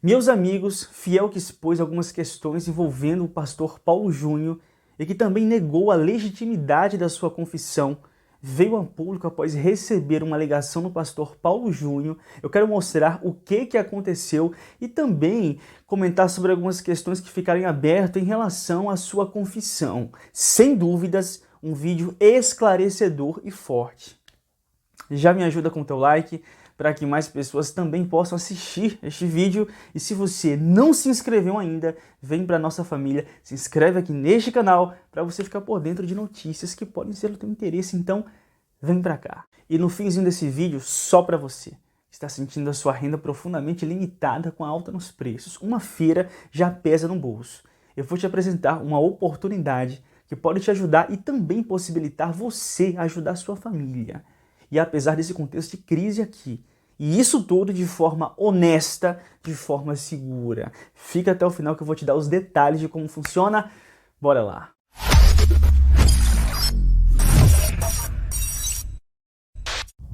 Meus amigos, fiel que expôs algumas questões envolvendo o pastor Paulo Júnior e que também negou a legitimidade da sua confissão, veio a público após receber uma alegação do pastor Paulo Júnior. Eu quero mostrar o que aconteceu e também comentar sobre algumas questões que ficaram em aberto em relação à sua confissão. Sem dúvidas, um vídeo esclarecedor e forte. Já me ajuda com o teu like, para que mais pessoas também possam assistir este vídeo. E se você não se inscreveu ainda, vem para nossa família, se inscreve aqui neste canal para você ficar por dentro de notícias que podem ser do teu interesse. Então, vem para cá. E no finzinho desse vídeo, só para você que está sentindo a sua renda profundamente limitada com a alta nos preços, uma feira já pesa no bolso. Eu vou te apresentar uma oportunidade que pode te ajudar e também possibilitar você ajudar a sua família. E apesar desse contexto de crise aqui, e isso tudo de forma honesta, de forma segura. Fica até o final que eu vou te dar os detalhes de como funciona. Bora lá!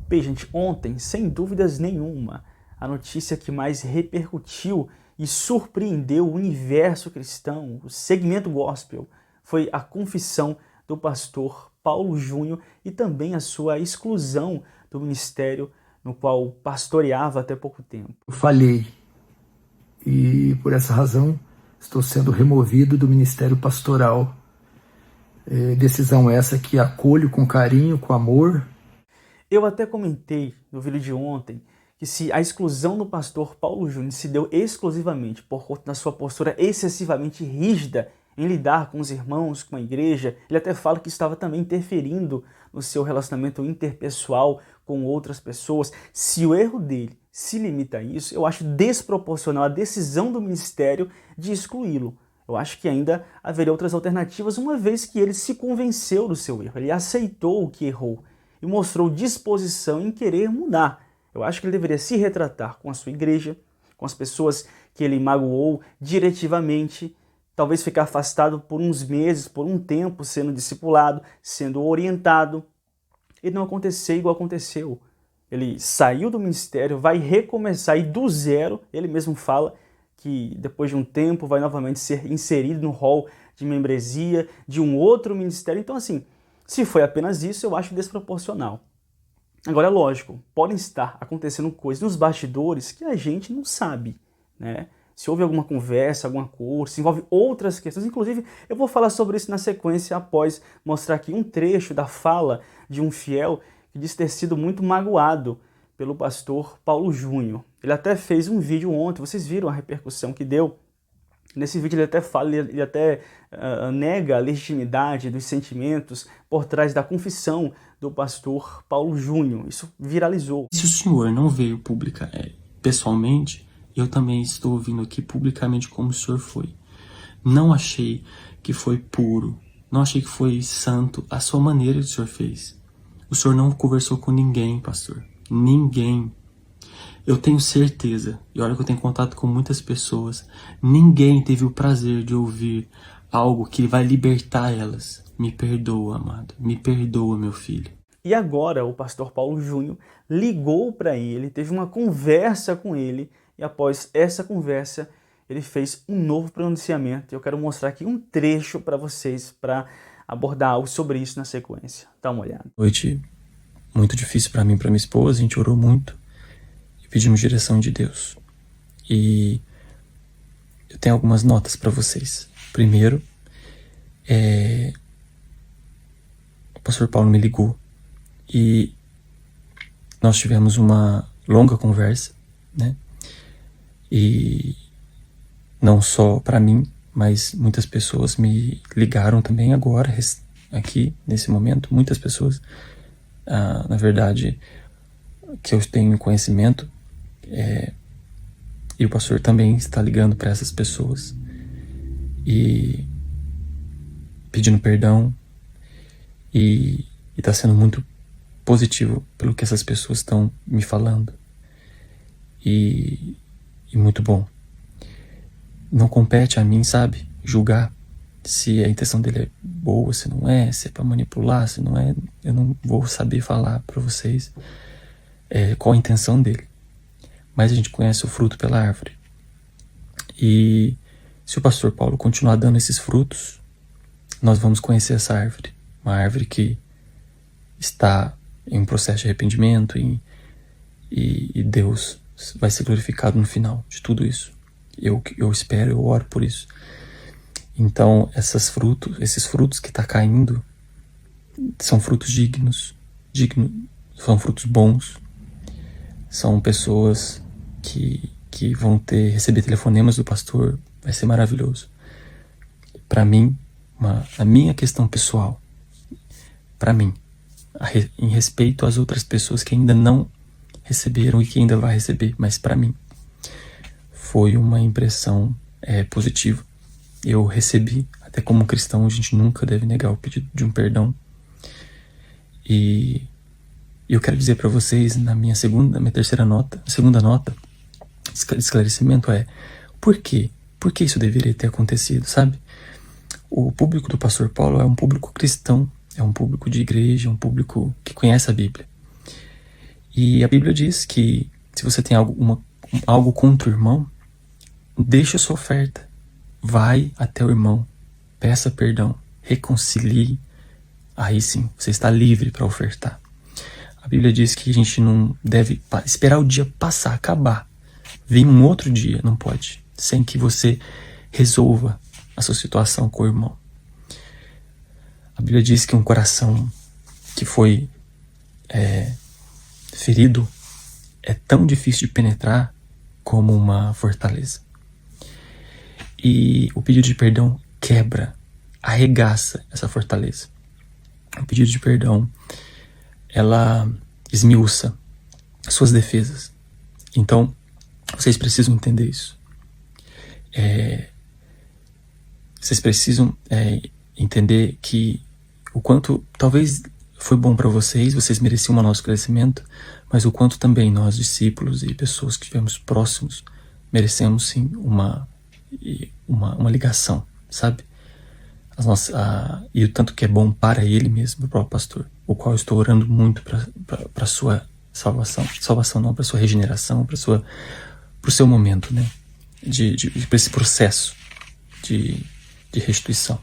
Bem, gente, ontem, sem dúvidas nenhuma, a notícia que mais repercutiu e surpreendeu o universo cristão, o segmento gospel, foi a confissão do pastor Paulo Júnior e também a sua exclusão do ministério no qual pastoreava até pouco tempo. Eu falhei e por essa razão estou sendo removido do ministério pastoral. Decisão essa que acolho com carinho, com amor. Eu até comentei no vídeo de ontem que se a exclusão do pastor Paulo Júnior se deu exclusivamente por conta da sua postura excessivamente rígida em lidar com os irmãos, com a igreja, ele até fala que estava também interferindo no seu relacionamento interpessoal com outras pessoas. Se o erro dele se limita a isso, eu acho desproporcional a decisão do ministério de excluí-lo. Eu acho que ainda haveria outras alternativas, uma vez que ele se convenceu do seu erro, ele aceitou o que errou e mostrou disposição em querer mudar. Eu acho que ele deveria se retratar com a sua igreja, com as pessoas que ele magoou diretivamente, talvez ficar afastado por uns meses, por um tempo, sendo discipulado, sendo orientado, e não acontecer igual aconteceu. Ele saiu do ministério, vai recomeçar e do zero, ele mesmo fala que depois de um tempo vai novamente ser inserido no rol de membresia de um outro ministério. Então assim, se foi apenas isso, eu acho desproporcional. Agora é lógico, podem estar acontecendo coisas nos bastidores que a gente não sabe, né? Se houve alguma conversa, algum acordo, se envolve outras questões. Inclusive, eu vou falar sobre isso na sequência após mostrar aqui um trecho da fala de um fiel que diz ter sido muito magoado pelo pastor Paulo Júnior. Ele até fez um vídeo ontem, vocês viram a repercussão que deu. Nesse vídeo ele até fala, ele até nega a legitimidade dos sentimentos por trás da confissão do pastor Paulo Júnior. Isso viralizou. Se o senhor não veio pessoalmente, eu também estou vindo aqui publicamente como o senhor foi. Não achei que foi puro, não achei que foi santo a sua maneira que o senhor fez. O senhor não conversou com ninguém, pastor. Ninguém. Eu tenho certeza, e olha que eu tenho contato com muitas pessoas, ninguém teve o prazer de ouvir algo que vai libertar elas. Me perdoa, amado. Me perdoa, meu filho. E agora o pastor Paulo Júnior ligou para ele, teve uma conversa com ele, e após essa conversa, ele fez um novo pronunciamento. Eu quero mostrar aqui um trecho para vocês, para abordar algo sobre isso na sequência. Dá uma olhada. Noite muito difícil para mim e para minha esposa, a gente orou muito e pedimos direção de Deus. E eu tenho algumas notas para vocês. Primeiro, o pastor Paulo me ligou e nós tivemos uma longa conversa, né? E não só para mim, mas muitas pessoas me ligaram também agora, aqui, nesse momento. Muitas pessoas, na verdade, que eu tenho conhecimento, e o pastor também está ligando para essas pessoas e pedindo perdão, e está sendo muito positivo pelo que essas pessoas estão me falando. E muito bom. Não compete a mim, sabe, julgar se a intenção dele é boa, se não é, se é para manipular, se não é. Eu não vou saber falar para vocês qual a intenção dele. Mas a gente conhece o fruto pela árvore. E se o pastor Paulo continuar dando esses frutos, nós vamos conhecer essa árvore. Uma árvore que está em um processo de arrependimento e Deus vai ser glorificado no final de tudo isso. Eu espero, eu oro por isso. Então, esses frutos que está caindo são frutos dignos, são frutos bons, são pessoas que vão receber telefonemas do pastor, vai ser maravilhoso. Para mim, a minha questão pessoal, para mim, em respeito às outras pessoas que ainda não receberam e que ainda vai receber, mas para mim foi uma impressão positiva. Eu recebi, até como cristão, a gente nunca deve negar o pedido de um perdão. E eu quero dizer para vocês, na minha segunda nota de esclarecimento por quê? Por que isso deveria ter acontecido, sabe? O público do pastor Paulo é um público cristão, é um público de igreja, um público que conhece a Bíblia. E a Bíblia diz que se você tem algo contra o irmão, deixa a sua oferta, vai até o irmão, peça perdão, reconcilie, aí sim, você está livre para ofertar. A Bíblia diz que a gente não deve esperar o dia passar, acabar, vir um outro dia, não pode, sem que você resolva a sua situação com o irmão. A Bíblia diz que um coração que foi ferido é tão difícil de penetrar como uma fortaleza. E o pedido de perdão quebra, arregaça essa fortaleza. O pedido de perdão, ela esmiuça suas defesas. Então, vocês precisam entender isso. Vocês precisam entender que o quanto talvez foi bom para vocês mereciam um nosso crescimento, mas o quanto também nós, discípulos e pessoas que estivemos próximos, merecemos sim uma ligação, sabe? E o tanto que é bom para ele mesmo, o próprio pastor, o qual eu estou orando muito para sua salvação não, para sua regeneração, para o seu momento, né? Para esse processo de restituição.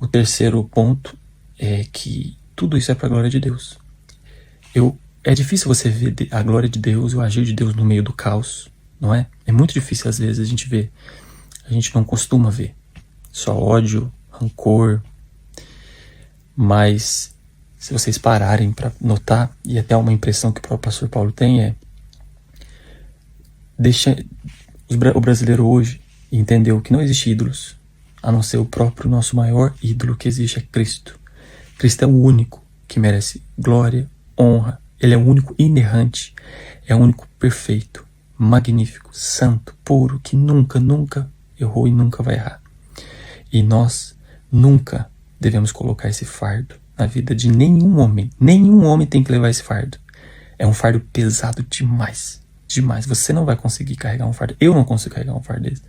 O terceiro ponto é que tudo isso é para a glória de Deus. É difícil você ver a glória de Deus, o agir de Deus no meio do caos, não é? É muito difícil às vezes a gente ver. A gente não costuma ver. Só ódio, rancor. Mas se vocês pararem para notar, e até uma impressão que o próprio pastor Paulo tem o brasileiro hoje entendeu que não existe ídolos, a não ser o próprio nosso maior ídolo que existe é Cristo. Cristo é o único que merece glória, honra. Ele é o único inerrante, é o único perfeito, magnífico, santo, puro, que nunca errou e nunca vai errar. E nós nunca devemos colocar esse fardo na vida de nenhum homem. Nenhum homem tem que levar esse fardo. É um fardo pesado demais. Demais. Você não vai conseguir carregar um fardo. Eu não consigo carregar um fardo desse.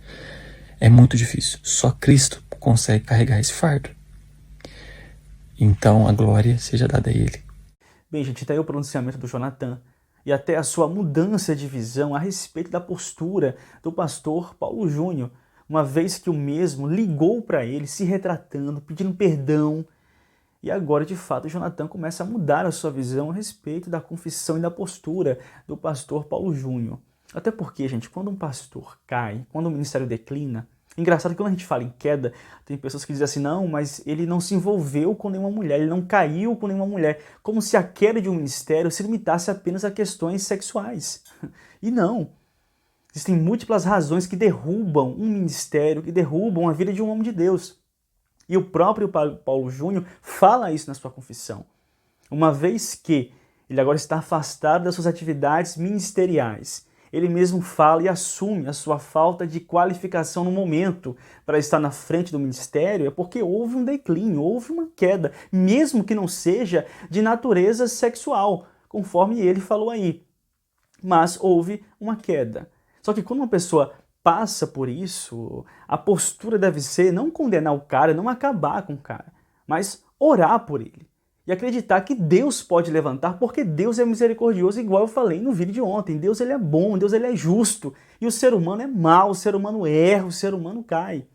É muito difícil. Só Cristo consegue carregar esse fardo. Então a glória seja dada a Ele. Bem, gente, está aí o pronunciamento do Jonathan e até a sua mudança de visão a respeito da postura do pastor Paulo Júnior, uma vez que o mesmo ligou para ele, se retratando, pedindo perdão. E agora, de fato, o Jonathan começa a mudar a sua visão a respeito da confissão e da postura do pastor Paulo Júnior. Até porque, gente, quando um pastor cai, quando o ministério declina, engraçado que quando a gente fala em queda, tem pessoas que dizem assim, não, mas ele não se envolveu com nenhuma mulher, ele não caiu com nenhuma mulher, como se a queda de um ministério se limitasse apenas a questões sexuais. E não. Existem múltiplas razões que derrubam um ministério, que derrubam a vida de um homem de Deus. E o próprio Paulo Júnior fala isso na sua confissão. Uma vez que ele agora está afastado das suas atividades ministeriais, ele mesmo fala e assume a sua falta de qualificação no momento para estar na frente do ministério, é porque houve um declínio, houve uma queda, mesmo que não seja de natureza sexual, conforme ele falou aí. Mas houve uma queda. Só que quando uma pessoa passa por isso, a postura deve ser não condenar o cara, não acabar com o cara, mas orar por ele. e acreditar que Deus pode levantar, porque Deus é misericordioso, igual eu falei no vídeo de ontem. Deus ele é bom, Deus ele é justo, e o ser humano é mau, o ser humano erra, o ser humano cai.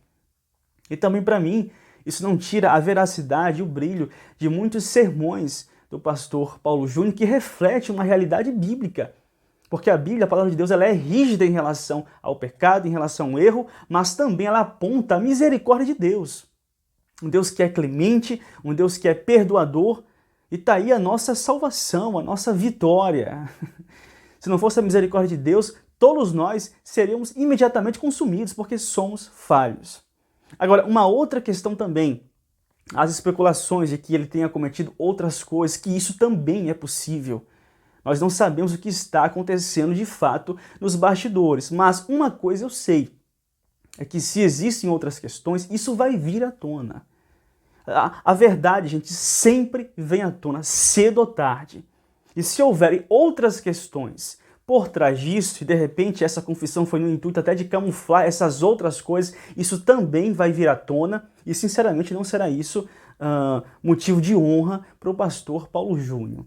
E também para mim, isso não tira a veracidade e o brilho de muitos sermões do pastor Paulo Júnior que reflete uma realidade bíblica. Porque a Bíblia, a palavra de Deus, ela é rígida em relação ao pecado, em relação ao erro, mas também ela aponta a misericórdia de Deus. Um Deus que é clemente, um Deus que é perdoador, e está aí a nossa salvação, a nossa vitória. Se não fosse a misericórdia de Deus, todos nós seríamos imediatamente consumidos, porque somos falhos. Agora, uma outra questão também, as especulações de que ele tenha cometido outras coisas, que isso também é possível. Nós não sabemos o que está acontecendo de fato nos bastidores, mas uma coisa eu sei, é que se existem outras questões, isso vai vir à tona. A verdade, gente, sempre vem à tona, cedo ou tarde. E se houverem outras questões por trás disso, e de repente essa confissão foi no intuito até de camuflar essas outras coisas, isso também vai vir à tona, e sinceramente não será isso motivo de honra para o pastor Paulo Júnior.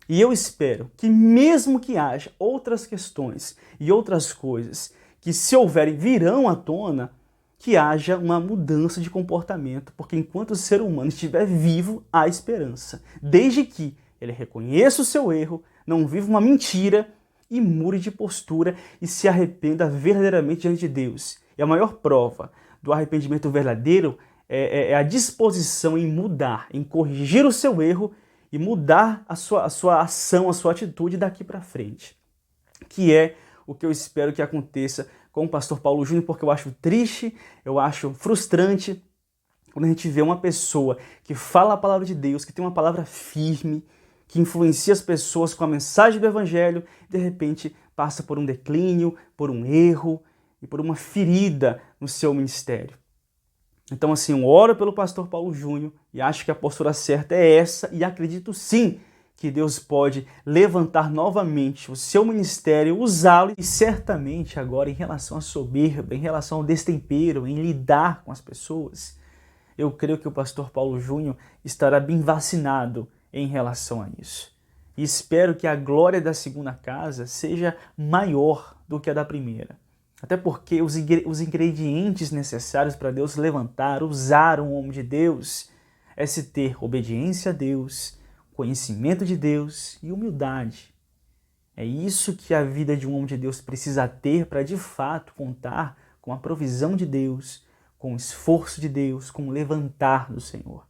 E eu espero que mesmo que haja outras questões e outras coisas que, se houverem, virão à tona, que haja uma mudança de comportamento, porque enquanto o ser humano estiver vivo, há esperança. Desde que ele reconheça o seu erro, não viva uma mentira e mude de postura e se arrependa verdadeiramente diante de Deus. E a maior prova do arrependimento verdadeiro é a disposição em mudar, em corrigir o seu erro e mudar a sua ação, a sua atitude daqui para frente. Que é o que eu espero que aconteça com o pastor Paulo Júnior, porque eu acho triste, eu acho frustrante quando a gente vê uma pessoa que fala a palavra de Deus, que tem uma palavra firme, que influencia as pessoas com a mensagem do Evangelho, e de repente passa por um declínio, por um erro e por uma ferida no seu ministério. Então, assim, eu oro pelo pastor Paulo Júnior e acho que a postura certa é essa, e acredito sim que Deus pode levantar novamente o seu ministério, usá-lo, e certamente agora em relação à soberba, em relação ao destempero, em lidar com as pessoas, eu creio que o pastor Paulo Júnior estará bem vacinado em relação a isso. E espero que a glória da segunda casa seja maior do que a da primeira. Até porque os ingredientes necessários para Deus levantar, usar um homem de Deus, é se ter obediência a Deus, conhecimento de Deus e humildade. É isso que a vida de um homem de Deus precisa ter para de fato contar com a provisão de Deus, com o esforço de Deus, com o levantar do Senhor.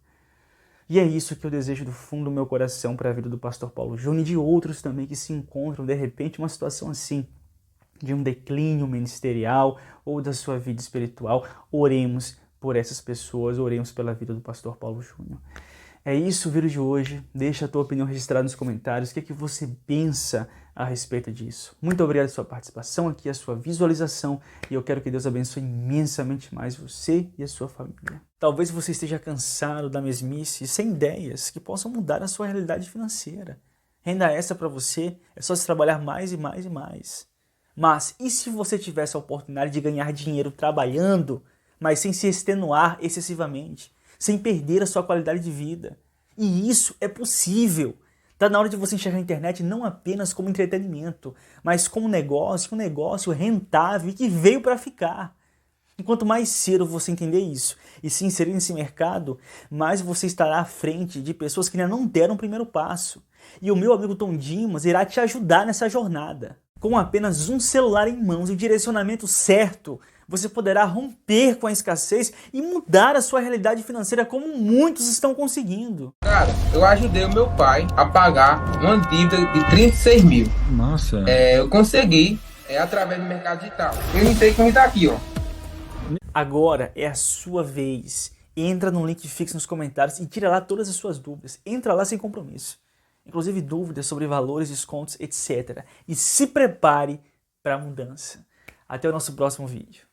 E é isso que eu desejo do fundo do meu coração para a vida do pastor Paulo Júnior e de outros também que se encontram de repente em uma situação assim, de um declínio ministerial ou da sua vida espiritual. Oremos por essas pessoas, oremos pela vida do pastor Paulo Júnior. É isso o vídeo de hoje. Deixa a tua opinião registrada nos comentários. O que é que você pensa a respeito disso? Muito obrigado pela sua participação aqui, a sua visualização. E eu quero que Deus abençoe imensamente mais você e a sua família. Talvez você esteja cansado da mesmice, sem ideias que possam mudar a sua realidade financeira. Renda extra para você é só se trabalhar mais e mais e mais. Mas e se você tivesse a oportunidade de ganhar dinheiro trabalhando, mas sem se extenuar excessivamente, sem perder a sua qualidade de vida? E isso é possível. Está na hora de você enxergar a internet não apenas como entretenimento, mas como um negócio rentável e que veio para ficar. E quanto mais cedo você entender isso e se inserir nesse mercado, mais você estará à frente de pessoas que ainda não deram o primeiro passo. E o meu amigo Tom Dimas irá te ajudar nessa jornada. Com apenas um celular em mãos e o direcionamento certo, você poderá romper com a escassez e mudar a sua realidade financeira como muitos estão conseguindo. Cara, eu ajudei o meu pai a pagar uma dívida de 36 mil. Nossa. Eu consegui através do mercado digital. Eu não sei como tá aqui, ó. Agora é a sua vez. Entra no link fixo nos comentários e tira lá todas as suas dúvidas. Entra lá sem compromisso. Inclusive dúvidas sobre valores, descontos, etc. E se prepare para a mudança. Até o nosso próximo vídeo.